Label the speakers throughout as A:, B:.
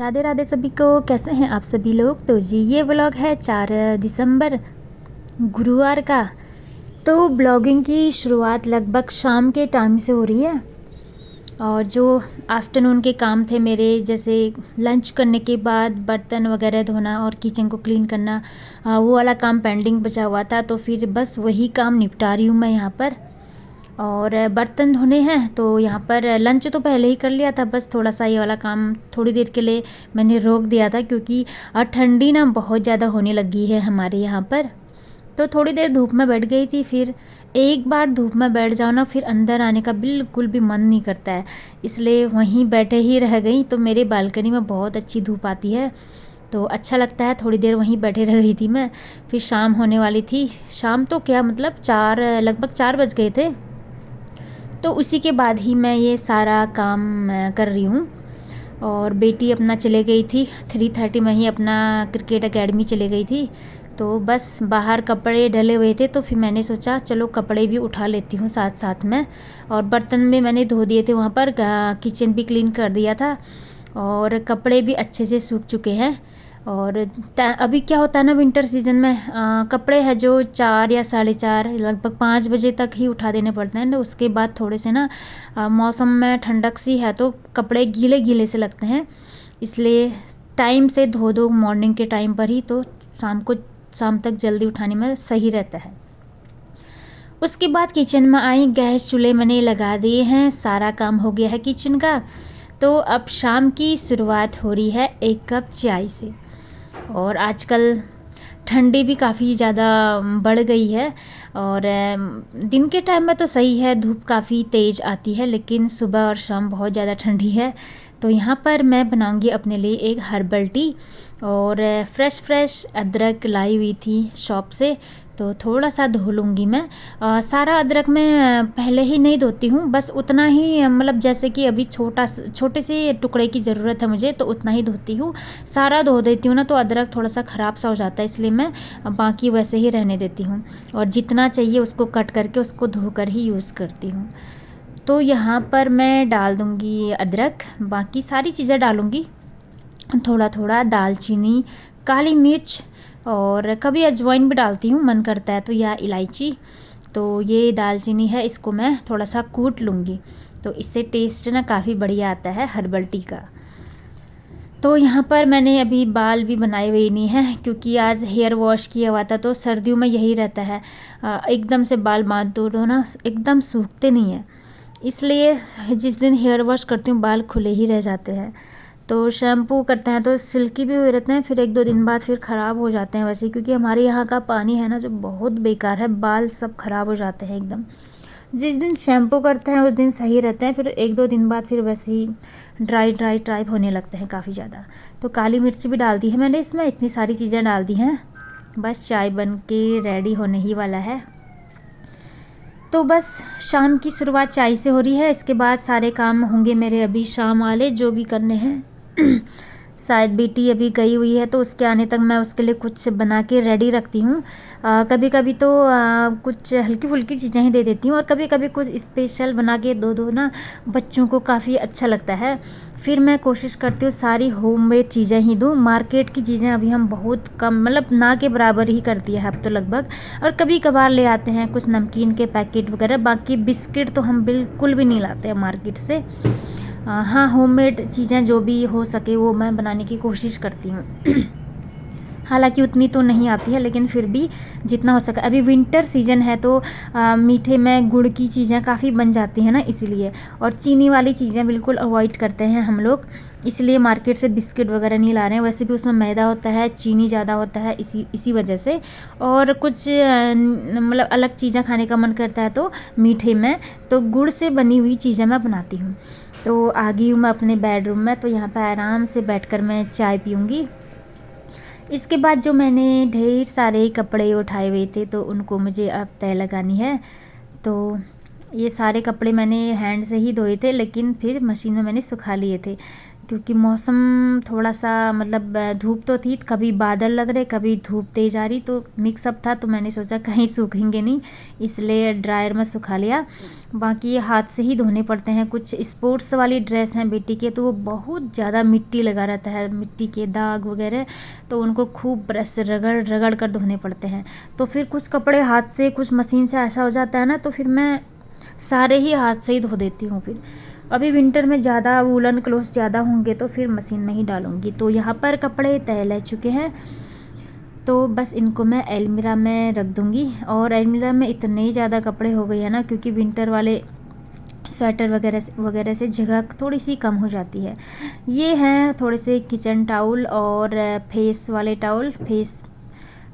A: राधे राधे सभी को। कैसे हैं आप सभी लोग। तो जी ये व्लॉग है 4 दिसंबर गुरुवार का। तो ब्लॉगिंग की शुरुआत लगभग शाम के टाइम से हो रही है और जो आफ्टरनून के काम थे मेरे, जैसे लंच करने के बाद बर्तन वगैरह धोना और किचन को क्लीन करना, वो वाला काम पेंडिंग बचा हुआ था। तो फिर बस वही काम निपटा रही हूँ मैं यहाँ पर। और बर्तन धोने हैं तो यहाँ पर लंच तो पहले ही कर लिया था, बस थोड़ा सा ये वाला काम थोड़ी देर के लिए मैंने रोक दिया था क्योंकि ठंडी ना बहुत ज़्यादा होने लगी है हमारे यहाँ पर। तो थोड़ी देर धूप में बैठ गई थी। फिर एक बार धूप में बैठ जाओ ना, फिर अंदर आने का बिल्कुल भी मन नहीं करता है, इसलिए वहीं बैठे ही रह गई। तो मेरे बालकनी में बहुत अच्छी धूप आती है तो अच्छा लगता है, थोड़ी देर वहीं बैठे रह गई थी मैं। फिर शाम होने वाली थी, शाम तो क्या मतलब लगभग 4 बज गए थे। तो उसी के बाद ही मैं ये सारा काम कर रही हूँ। और बेटी अपना चले गई थी 3:30 में ही, अपना क्रिकेट एकेडमी चले गई थी। तो बस बाहर कपड़े डले हुए थे तो फिर मैंने सोचा चलो कपड़े भी उठा लेती हूँ साथ साथ में। और बर्तन भी मैंने धो दिए थे वहाँ पर, किचन भी क्लीन कर दिया था और कपड़े भी अच्छे से सूख चुके हैं। और अभी क्या होता है ना, विंटर सीज़न में कपड़े हैं जो 4 या 4:30 लगभग 5 बजे तक ही उठा देने पड़ते हैं। तो उसके बाद थोड़े से ना मौसम में ठंडक सी है तो कपड़े गीले गीले से लगते हैं, इसलिए टाइम से धो दो मॉर्निंग के टाइम पर ही, तो शाम तक जल्दी उठाने में सही रहता है। उसके बाद किचन में आई, गैस चूल्हे मैंने लगा दिए हैं, सारा काम हो गया है किचन का। तो अब शाम की शुरुआत हो रही है 1 कप चाय से। और आजकल ठंडी भी काफ़ी ज़्यादा बढ़ गई है और दिन के टाइम में तो सही है, धूप काफ़ी तेज़ आती है, लेकिन सुबह और शाम बहुत ज़्यादा ठंडी है। तो यहाँ पर मैं बनाऊंगी अपने लिए एक हर्बल टी। और फ्रेश अदरक लाई हुई थी शॉप से, तो थोड़ा सा धो लूँगी मैं। सारा अदरक मैं पहले ही नहीं धोती हूँ, बस उतना ही, मतलब जैसे कि अभी छोटे से टुकड़े की ज़रूरत है मुझे तो उतना ही धोती हूँ। सारा धो देती हूँ ना तो अदरक थोड़ा सा ख़राब सा हो जाता है, इसलिए मैं बाकी वैसे ही रहने देती हूँ और जितना चाहिए उसको कट करके उसको धोकर ही यूज़ करती हूँ। तो यहाँ पर मैं डाल दूँगी अदरक, बाकी सारी चीज़ें डालूँगी थोड़ा थोड़ा, दालचीनी, काली मिर्च और कभी अजवाइन भी डालती हूँ मन करता है तो, या इलायची। तो ये दालचीनी है, इसको मैं थोड़ा सा कूट लूँगी, तो इससे टेस्ट ना काफ़ी बढ़िया आता है हर्बल टी का। तो यहाँ पर मैंने अभी बाल भी बनाए हुए नहीं हैं क्योंकि आज हेयर वॉश किया हुआ था। तो सर्दियों में यही रहता है, एकदम से बाल बांध दो ना एकदम सूखते नहीं हैं, इसलिए जिस दिन हेयर वॉश करती हूँ बाल खुले ही रह जाते हैं। तो शैम्पू करते हैं तो सिल्की भी हुए रहते हैं, फिर 1-2 दिन बाद फिर ख़राब हो जाते हैं वैसे, क्योंकि हमारे यहाँ का पानी है ना जो बहुत बेकार है, बाल सब ख़राब हो जाते हैं एकदम। जिस दिन शैम्पू करते हैं उस दिन सही रहते हैं, फिर 1-2 दिन बाद फिर वैसे ही ड्राई टाइप होने लगते हैं काफ़ी ज़्यादा। तो काली मिर्च भी डाल दी है मैंने इसमें, इतनी सारी चीज़ें डाल दी हैं। बस चाय बन के रेडी होने ही वाला है। तो बस शाम की शुरुआत चाय से हो रही है, इसके बाद सारे काम होंगे मेरे अभी शाम वाले जो भी करने हैं। शायद बेटी अभी गई हुई है तो उसके आने तक मैं उसके लिए कुछ बना के रेडी रखती हूँ। कभी कभी तो कुछ हल्की फुल्की चीज़ें ही दे देती हूँ और कभी कभी कुछ स्पेशल बना के दो ना, बच्चों को काफ़ी अच्छा लगता है। फिर मैं कोशिश करती हूँ सारी होममेड चीज़ें ही दूँ, मार्केट की चीज़ें अभी हम बहुत कम, मतलब ना के बराबर ही कर दिया है अब तो लगभग। और कभी कभार ले आते हैं कुछ नमकीन के पैकेट वगैरह, बाकी बिस्किट तो हम बिल्कुल भी नहीं लाते हैं मार्केट से। हाँ, होममेड चीज़ें जो भी हो सके वो मैं बनाने की कोशिश करती हूँ। हालांकि उतनी तो नहीं आती है लेकिन फिर भी जितना हो सके। अभी विंटर सीजन है तो मीठे में गुड़ की चीज़ें काफ़ी बन जाती हैं ना, इसीलिए। और चीनी वाली चीज़ें बिल्कुल अवॉइड करते हैं हम लोग, इसलिए मार्केट से बिस्किट वगैरह नहीं ला रहे हैं। वैसे भी उसमें मैदा होता है, चीनी ज़्यादा होता है, इसी वजह से। और कुछ मतलब अलग चीज़ें खाने का मन करता है तो मीठे में तो गुड़ से बनी हुई चीज़ें मैं बनाती हूँ। तो आ गई हूँ मैं अपने बेडरूम में, तो यहाँ पर आराम से बैठकर मैं चाय पीऊँगी। इसके बाद जो मैंने ढेर सारे कपड़े उठाए हुए थे तो उनको मुझे अब तय लगानी है। तो ये सारे कपड़े मैंने हैंड से ही धोए थे, लेकिन फिर मशीन में मैंने सुखा लिए थे। क्योंकि मौसम थोड़ा सा मतलब धूप तो थी, कभी बादल लग रहे कभी धूप तेज़ आ रही, तो मिक्सअप था। तो मैंने सोचा कहीं सूखेंगे नहीं, इसलिए ड्रायर में सुखा लिया। बाकी ये हाथ से ही धोने पड़ते हैं। कुछ स्पोर्ट्स वाली ड्रेस हैं बेटी के, तो वो बहुत ज़्यादा मिट्टी लगा रहता है, मिट्टी के दाग वगैरह, तो उनको खूब ब्रश से रगड़ रगड़ कर धोने पड़ते हैं। तो फिर कुछ कपड़े हाथ से कुछ मशीन से ऐसा हो जाता है ना, तो फिर मैं सारे ही हाथ से ही धो देती हूँ। फिर अभी विंटर में ज़्यादा वूलन क्लोथ्स ज़्यादा होंगे तो फिर मशीन में ही डालूँगी। तो यहाँ पर कपड़े तय ले चुके हैं, तो बस इनको मैं अलमीरा में रख दूँगी। और अलमीरा में इतने ज़्यादा कपड़े हो गए हैं ना, क्योंकि विंटर वाले स्वेटर वगैरह से जगह थोड़ी सी कम हो जाती है। ये हैं थोड़े से किचन टाउल और फेस वाले टाउल, फेस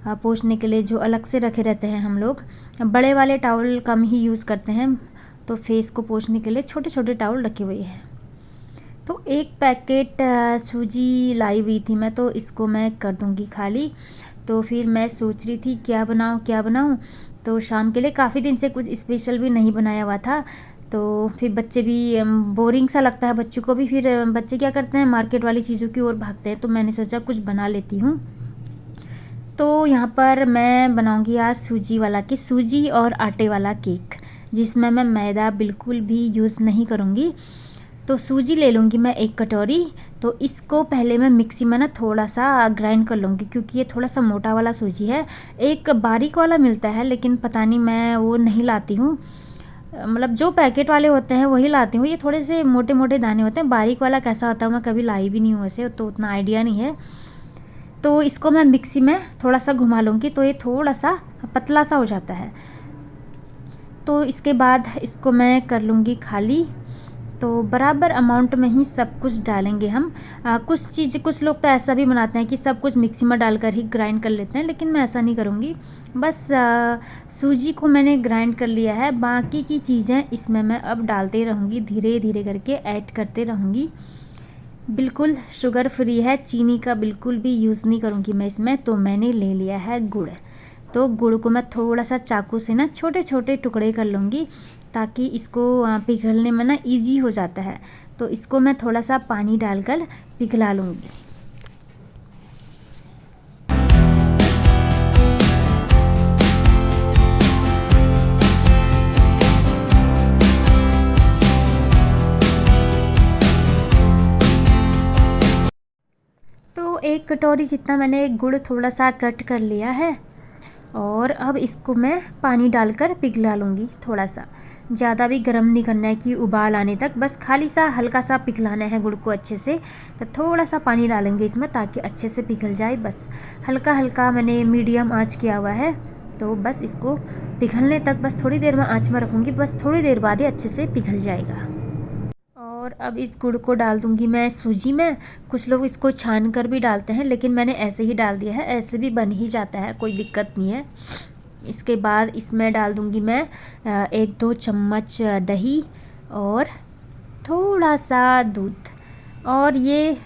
A: पोंछने के लिए जो अलग से रखे रहते हैं हम लोग। बड़े वाले टाउल कम ही यूज़ करते हैं, तो फेस को पोंछने के लिए छोटे छोटे टाउल रखे हुए हैं। तो एक पैकेट सूजी लाई हुई थी मैं, तो इसको मैं कर दूंगी खाली। तो फिर मैं सोच रही थी क्या बनाऊं। तो शाम के लिए काफ़ी दिन से कुछ स्पेशल भी नहीं बनाया हुआ था, तो फिर बच्चे भी बोरिंग सा लगता है बच्चों को भी, फिर बच्चे क्या करते हैं मार्केट वाली चीज़ों की ओर भागते हैं। तो मैंने सोचा कुछ बना लेती हूँ। तो यहाँ पर मैं बनाऊंगी आज सूजी और आटे वाला केक, जिसमें मैं मैदा बिल्कुल भी यूज़ नहीं करूँगी। तो सूजी ले लूँगी मैं 1 कटोरी। तो इसको पहले मैं मिक्सी में ना थोड़ा सा ग्राइंड कर लूँगी, क्योंकि ये थोड़ा सा मोटा वाला सूजी है। एक बारीक वाला मिलता है, लेकिन पता नहीं मैं वो नहीं लाती हूँ, मतलब जो पैकेट वाले होते हैं वही लाती हूँ। ये थोड़े से मोटे मोटे दाने होते हैं, बारीक वाला कैसा होता है मैं कभी लाई भी नहीं हूँ वैसे, तो उतना आइडिया नहीं है। तो इसको मैं मिक्सी में थोड़ा सा घुमा लूँगी, तो ये थोड़ा सा पतला सा हो जाता है। तो इसके बाद इसको मैं कर लूँगी खाली। तो बराबर अमाउंट में ही सब कुछ डालेंगे हम। कुछ लोग तो ऐसा भी बनाते हैं कि सब कुछ मिक्सी में डालकर ही ग्राइंड कर लेते हैं, लेकिन मैं ऐसा नहीं करूँगी। बस सूजी को मैंने ग्राइंड कर लिया है, बाकी की चीज़ें इसमें मैं अब डालते रहूँगी, धीरे धीरे करके ऐड करते रहूँगी। बिल्कुल शुगर फ्री है, चीनी का बिल्कुल भी यूज़ नहीं करूँगी मैं इसमें। तो मैंने ले लिया है गुड़। तो गुड़ को मैं थोड़ा सा चाकू से ना छोटे छोटे टुकड़े कर लूँगी, ताकि इसको पिघलने में ना इजी हो जाता है। तो इसको मैं थोड़ा सा पानी डालकर पिघला लूँगी। तो 1 कटोरी जितना मैंने गुड़ थोड़ा सा कट कर लिया है, और अब इसको मैं पानी डालकर पिघला लूँगी। थोड़ा सा ज़्यादा भी गर्म नहीं करना है कि उबाल आने तक, बस खाली सा हल्का सा पिघलाना है गुड़ को अच्छे से। तो थोड़ा सा पानी डालेंगे इसमें ताकि अच्छे से पिघल जाए। बस हल्का हल्का मैंने मीडियम आंच किया हुआ है। तो बस इसको पिघलने तक बस थोड़ी देर में आंच में रखूँगी, बस थोड़ी देर बाद ही अच्छे से पिघल जाएगा। और अब इस गुड़ को डाल दूँगी मैं सूजी में। कुछ लोग इसको छान कर भी डालते हैं, लेकिन मैंने ऐसे ही डाल दिया है, ऐसे भी बन ही जाता है, कोई दिक्कत नहीं है। इसके बाद इसमें डाल दूँगी मैं 1-2 चम्मच दही और थोड़ा सा दूध। और ये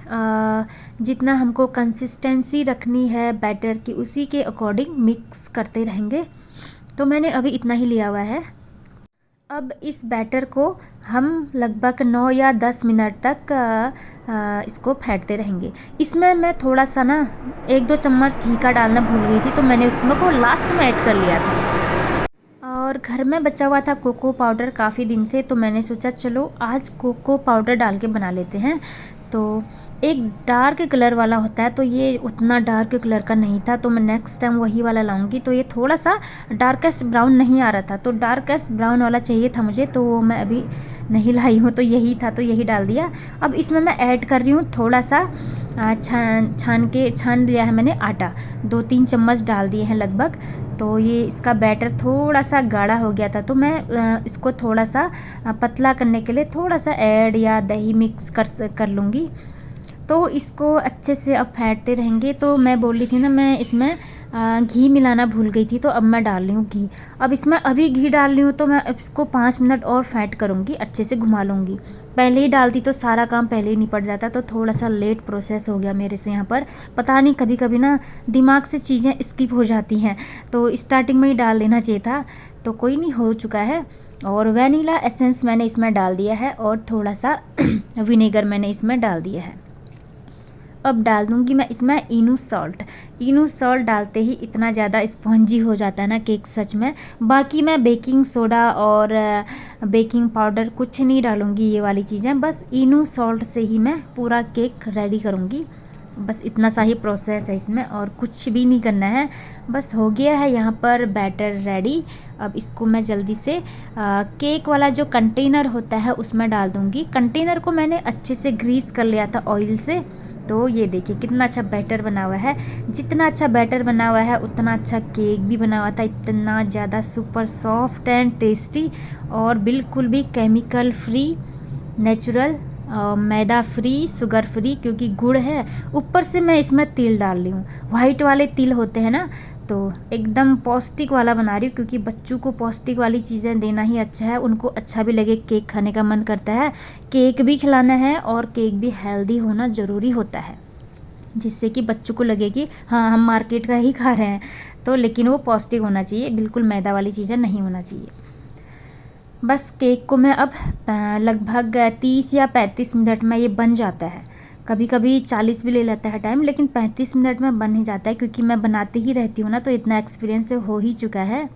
A: जितना हमको कंसिस्टेंसी रखनी है बैटर की, उसी के अकॉर्डिंग मिक्स करते रहेंगे। तो मैंने अभी इतना ही लिया हुआ है। अब इस बैटर को हम लगभग 9 या 10 मिनट तक इसको फेंटते रहेंगे। इसमें मैं थोड़ा सा ना 1-2 चम्मच घी का डालना भूल गई थी, तो मैंने उसमें को लास्ट में ऐड कर लिया था। और घर में बचा हुआ था कोको पाउडर काफ़ी दिन से, तो मैंने सोचा चलो आज कोको पाउडर डाल के बना लेते हैं। तो एक डार्क कलर वाला होता है, तो ये उतना डार्क कलर का नहीं था, तो मैं नेक्स्ट टाइम वही वाला लाऊंगी। तो ये थोड़ा सा डार्केस्ट ब्राउन नहीं आ रहा था, तो डार्केस्ट ब्राउन वाला चाहिए था मुझे, तो वो मैं अभी नहीं लाई हूँ, तो यही था, तो यही डाल दिया। अब इसमें मैं ऐड कर रही हूँ थोड़ा सा छान लिया है मैंने आटा, 2-3 चम्मच डाल दिए हैं लगभग। तो ये इसका बैटर थोड़ा सा गाढ़ा हो गया था, तो मैं इसको थोड़ा सा पतला करने के लिए थोड़ा सा ऐड या दही मिक्स कर लूँगी। तो इसको अच्छे से अब फेंटते रहेंगे। तो मैं बोल रही थी ना, मैं इसमें घी मिलाना भूल गई थी, तो अब मैं डाल रही हूँ घी। अब इसमें अभी घी डाल रही हूँ, तो मैं इसको 5 मिनट और फेंट करूँगी, अच्छे से घुमा लूँगी। पहले ही डालती तो सारा काम पहले ही निपट जाता, तो थोड़ा सा लेट प्रोसेस हो गया मेरे से यहाँ पर। पता नहीं कभी कभी ना दिमाग से चीज़ें स्किप हो जाती हैं, तो स्टार्टिंग में ही डाल देना चाहिए था। तो कोई नहीं, हो चुका है। और वनीला एसेंस मैंने इसमें डाल दिया है और थोड़ा सा विनेगर मैंने इसमें डाल दिया है। अब डाल दूँगी मैं इसमें इनो सॉल्ट। इनो सॉल्ट डालते ही इतना ज़्यादा स्पॉन्जी हो जाता है ना केक सच में। बाकी मैं बेकिंग सोडा और बेकिंग पाउडर कुछ नहीं डालूँगी, ये वाली चीज़ें, बस इनो सॉल्ट से ही मैं पूरा केक रेडी करूँगी। बस इतना सा ही प्रोसेस है इसमें और कुछ भी नहीं करना है। बस हो गया है यहाँ पर बैटर रेडी। अब इसको मैं जल्दी से केक वाला जो कंटेनर होता है उसमें डाल दूँगी। कंटेनर को मैंने अच्छे से ग्रीस कर लिया था ऑयल से। तो ये देखिए कितना अच्छा बैटर बना हुआ है। जितना अच्छा बैटर बना हुआ है उतना अच्छा केक भी बना हुआ था। इतना ज़्यादा सुपर सॉफ्ट एंड टेस्टी और बिल्कुल भी केमिकल फ्री, नेचुरल, मैदा फ्री, शुगर फ्री, क्योंकि गुड़ है। ऊपर से मैं इसमें तिल डाल रही हूँ, वाइट वाले तिल होते हैं ना, तो एकदम पौष्टिक वाला बना रही हूँ, क्योंकि बच्चों को पौष्टिक वाली चीज़ें देना ही अच्छा है। उनको अच्छा भी लगे, केक खाने का मन करता है, केक भी खिलाना है और केक भी हेल्दी होना ज़रूरी होता है, जिससे कि बच्चों को लगे कि हाँ हम मार्केट का ही खा रहे हैं, तो लेकिन वो पौष्टिक होना चाहिए, बिल्कुल मैदा वाली चीज़ें नहीं होना चाहिए। बस केक को मैं अब लगभग 30 या 35 मिनट में ये बन जाता है। कभी कभी 40 भी ले लेता है टाइम, लेकिन 35 मिनट में बन ही जाता है, क्योंकि मैं बनाती ही रहती हूँ ना, तो इतना एक्सपीरियंस हो ही चुका है।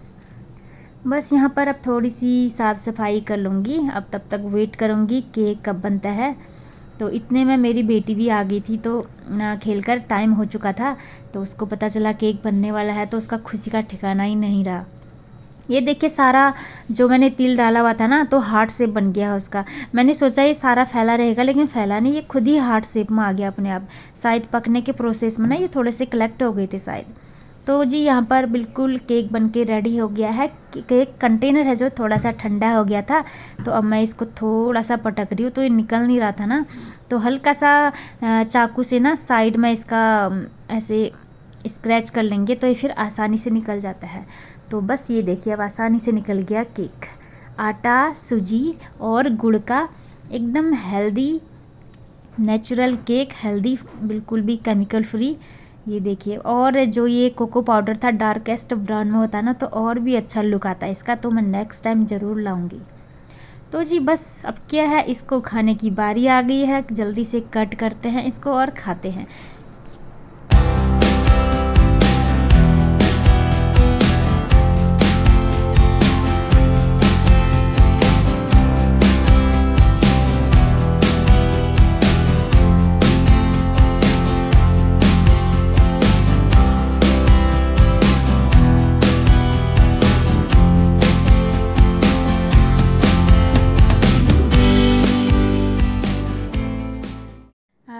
A: बस यहाँ पर अब थोड़ी सी साफ़ सफाई कर लूँगी। अब तब तक वेट करूँगी केक कब बनता है। तो इतने में मेरी बेटी भी आ गई थी, तो खेल कर टाइम हो चुका था, तो उसको पता चला केक बनने वाला है, तो उसका खुशी का ठिकाना ही नहीं रहा। ये देखिए सारा जो मैंने तिल डाला हुआ था ना, तो हार्ट शेप बन गया है उसका। मैंने सोचा ये सारा फैला रहेगा, लेकिन फैला नहीं, ये खुद ही हार्ट शेप में आ गया अपने आप। शायद पकने के प्रोसेस में ना ये थोड़े से कलेक्ट हो गए थे शायद। तो जी यहाँ पर बिल्कुल केक बनके रेडी हो गया है। केक कंटेनर है जो थोड़ा सा ठंडा हो गया था, तो अब मैं इसको थोड़ा सा पटक रही हूँ, तो ये निकल नहीं रहा था ना, तो हल्का सा चाकू से ना साइड में इसका ऐसे स्क्रैच कर लेंगे, तो ये फिर आसानी से निकल जाता है। तो बस ये देखिए अब आसानी से निकल गया केक। आटा, सूजी और गुड़ का एकदम हेल्दी नेचुरल केक, हेल्दी, बिल्कुल भी केमिकल फ्री। ये देखिए, और जो ये कोको पाउडर था डार्केस्ट ब्राउन में होता है ना, तो और भी अच्छा लुक आता है इसका, तो मैं नेक्स्ट टाइम ज़रूर लाऊंगी। तो जी बस अब क्या है, इसको खाने की बारी आ गई है। जल्दी से कट करते हैं इसको और खाते हैं।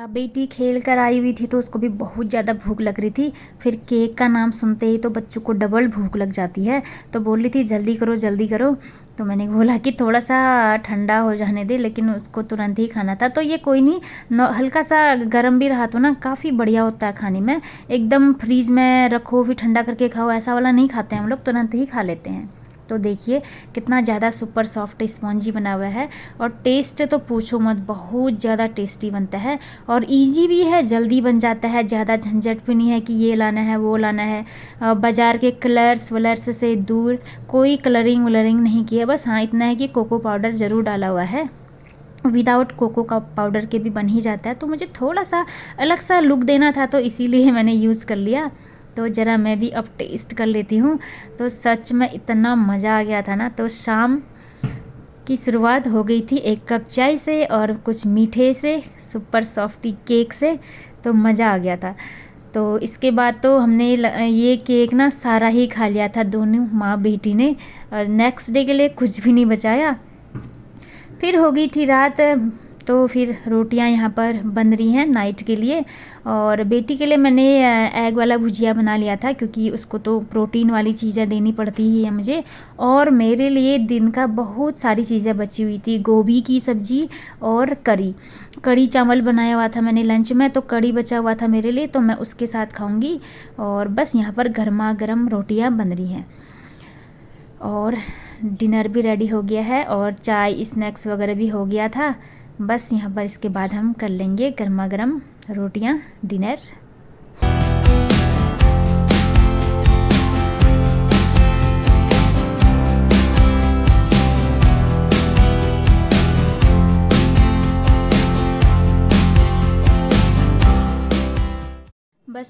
A: बेटी खेल कर आई हुई थी, तो उसको भी बहुत ज़्यादा भूख लग रही थी। फिर केक का नाम सुनते ही तो बच्चों को डबल भूख लग जाती है, तो बोल रही थी जल्दी करो जल्दी करो। तो मैंने बोला कि थोड़ा सा ठंडा हो जाने दे, लेकिन उसको तुरंत ही खाना था। तो ये कोई नहीं, हल्का सा गर्म भी रहा तो ना काफ़ी बढ़िया होता है खाने में। एकदम फ्रीज में रखो फिर ठंडा करके खाओ, ऐसा वाला नहीं खाते हैं हम लोग, तुरंत ही खा लेते हैं। तो देखिए कितना ज़्यादा सुपर सॉफ्ट स्पॉन्जी बना हुआ है, और टेस्ट तो पूछो मत, बहुत ज़्यादा टेस्टी बनता है और इजी भी है, जल्दी बन जाता है। ज़्यादा झंझट भी नहीं है कि ये लाना है वो लाना है। बाज़ार के कलर्स वलर्स से दूर, कोई कलरिंग वलरिंग नहीं किया। बस हाँ इतना है कि कोको पाउडर ज़रूर डाला हुआ है, विदाउट कोको का पाउडर के भी बन ही जाता है। तो मुझे थोड़ा सा अलग सा लुक देना था, तो इसीलिए मैंने यूज़ कर लिया। तो ज़रा मैं भी अब टेस्ट कर लेती हूँ। तो सच में इतना मज़ा आ गया था ना। तो शाम की शुरुआत हो गई थी एक कप चाय से और कुछ मीठे से, सुपर सॉफ्टी केक से, तो मज़ा आ गया था। तो इसके बाद तो हमने ये केक ना सारा ही खा लिया था, दोनों माँ बेटी ने। नेक्स्ट डे के लिए कुछ भी नहीं बचाया। फिर हो गई थी रात, तो फिर रोटियां यहाँ पर बन रही हैं नाइट के लिए। और बेटी के लिए मैंने एग वाला भुजिया बना लिया था, क्योंकि उसको तो प्रोटीन वाली चीज़ें देनी पड़ती ही है मुझे। और मेरे लिए दिन का बहुत सारी चीज़ें बची हुई थी, गोभी की सब्ज़ी और कड़ी चावल बनाया हुआ था मैंने लंच में, तो कड़ी बचा हुआ था मेरे लिए, तो मैं उसके साथ खाऊंगी। और बस यहाँ पर गर्मा गर्म रोटियाँ बन रही हैं और डिनर भी रेडी हो गया है और चाय स्नैक्स वगैरह भी हो गया था। बस यहाँ पर इसके बाद हम कर लेंगे गर्मा गर्म रोटियाँ डिनर।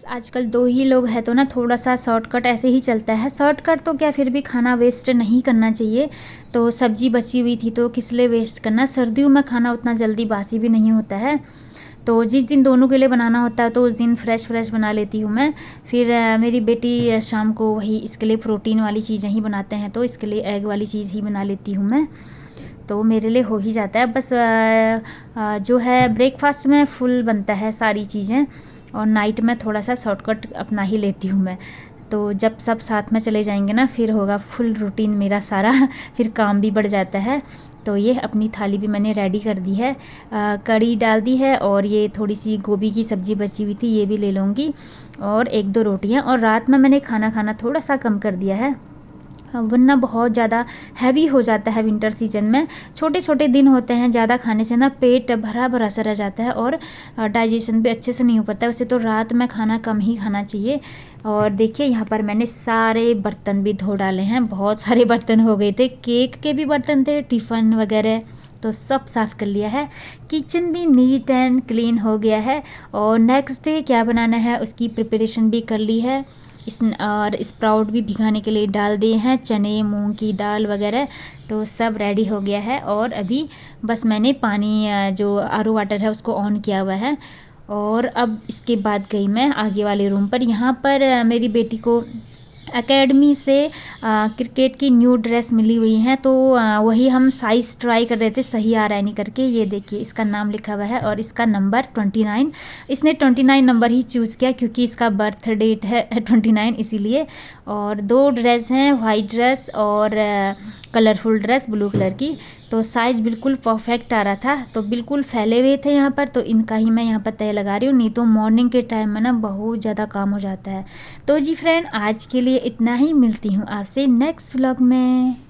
A: आजकल 2 ही लोग हैं तो ना थोड़ा-सा शॉर्टकट ऐसे ही चलता है। शॉर्टकट तो क्या, फिर भी खाना वेस्ट नहीं करना चाहिए। तो सब्ज़ी बची हुई थी तो किस लिए वेस्ट करना। सर्दियों में खाना उतना जल्दी बासी भी नहीं होता है। तो जिस दिन दोनों के लिए बनाना होता है तो उस दिन फ्रेश बना लेती हूँ मैं। फिर मेरी बेटी शाम को वही इसके लिए प्रोटीन वाली चीज़ें ही बनाते हैं तो इसके लिए एग वाली चीज़ ही बना लेती हूँ मैं। तो मेरे लिए हो ही जाता है। बस जो है ब्रेकफास्ट में फुल बनता है सारी चीज़ें, और नाइट में थोड़ा सा शॉर्टकट अपना ही लेती हूँ मैं। तो जब सब साथ में चले जाएंगे ना फिर होगा फुल रूटीन मेरा सारा फिर काम भी बढ़ जाता है। तो ये अपनी थाली भी मैंने रेडी कर दी है, कड़ी डाल दी है, और ये थोड़ी सी गोभी की सब्ज़ी बची हुई थी ये भी ले लूँगी, और 1-2 रोटियां। और रात में मैंने खाना खाना थोड़ा सा कम कर दिया है, वरना बहुत ज़्यादा हैवी हो जाता है विंटर सीजन में। छोटे छोटे दिन होते हैं, ज़्यादा खाने से ना पेट भरा भरा सा रह जाता है और डाइजेशन भी अच्छे से नहीं हो पाता है। वैसे तो रात में खाना कम ही खाना चाहिए। और देखिए यहाँ पर मैंने सारे बर्तन भी धो डाले हैं, बहुत सारे बर्तन हो गए थे, केक के भी बर्तन थे, टिफ़िन वगैरह, तो सब साफ़ कर लिया है। किचन भी नीट एंड क्लीन हो गया है, और नेक्स्ट डे क्या बनाना है उसकी प्रिपरेशन भी कर ली है। और स्प्राउट भी भिगाने के लिए डाल दिए हैं, चने मूंग की दाल वगैरह, तो सब रेडी हो गया है। और अभी बस मैंने पानी जो आरओ वाटर है उसको ऑन किया हुआ है। और अब इसके बाद गई मैं आगे वाले रूम पर। यहाँ पर मेरी बेटी को एकेडमी से क्रिकेट की न्यू ड्रेस मिली हुई है, तो वही हम साइज़ ट्राई कर रहे थे सही आ रहा है नहीं करके। ये देखिए इसका नाम लिखा हुआ है और इसका नंबर 29। इसने 29 नंबर ही चूज़ किया क्योंकि इसका बर्थ डेट है 29 इसीलिए। और 2 ड्रेस हैं, वाइट ड्रेस और कलरफुल ड्रेस ब्लू कलर की। तो साइज़ बिल्कुल परफेक्ट आ रहा था, तो बिल्कुल फैले हुए थे यहाँ पर, तो इनका ही मैं यहाँ पर तय लगा रही हूँ, नहीं तो मॉर्निंग के टाइम में ना बहुत ज़्यादा काम हो जाता है। तो जी फ्रेंड, आज के लिए इतना ही, मिलती हूँ आपसे नेक्स्ट व्लॉग में।